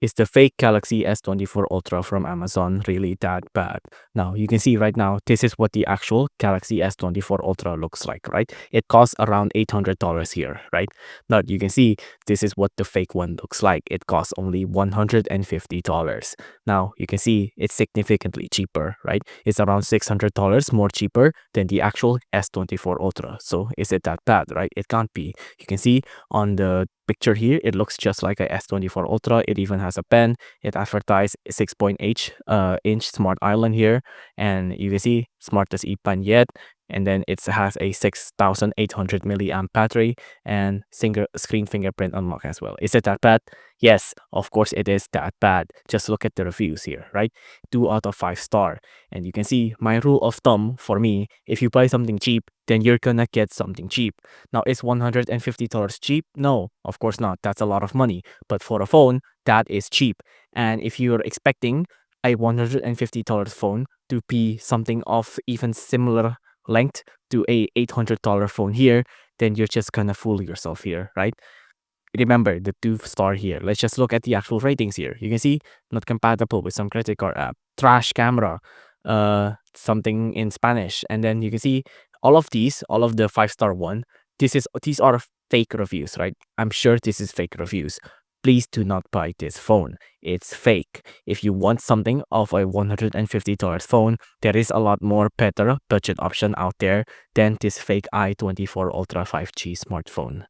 Is the fake Galaxy S24 Ultra from Amazon really that bad? Now, you can see right now, this is what the actual Galaxy S24 Ultra looks like, right? It costs around $800 here, right? But you can see this is what the fake one looks like. It costs only $150. Now, you can see it's significantly cheaper, right? It's around $600 more cheaper than the actual S24 Ultra. So is it that bad, right? It can't be. You can see on the picture here, it looks just like a S24 Ultra. It even has a pen. It advertised 6.8 inch smart island here, and you can see smartest e-pen yet. And then it has a 6,800 milliamp battery and single screen fingerprint unlock as well. Is it that bad? Yes, of course it is that bad. Just look at the reviews here, right? 2 out of 5 star. And you can see my rule of thumb for me, if you buy something cheap, then you're gonna get something cheap. Now, is $150 cheap? No, of course not. That's a lot of money. But for a phone, that is cheap. And if you're expecting a $150 phone to be something of even similar length to a $800 phone here, then you're just gonna fool yourself here, right? Remember the 2 star here. Let's just look at the actual ratings here. You can see not compatible with some credit card app, trash camera, something in Spanish, and then you can see all of the 5 star one. These are fake reviews, right? I'm sure this is fake reviews. Please do not buy this phone. It's fake. If you want something of a $150 phone, there is a lot more better budget option out there than this fake i24 Ultra 5G smartphone.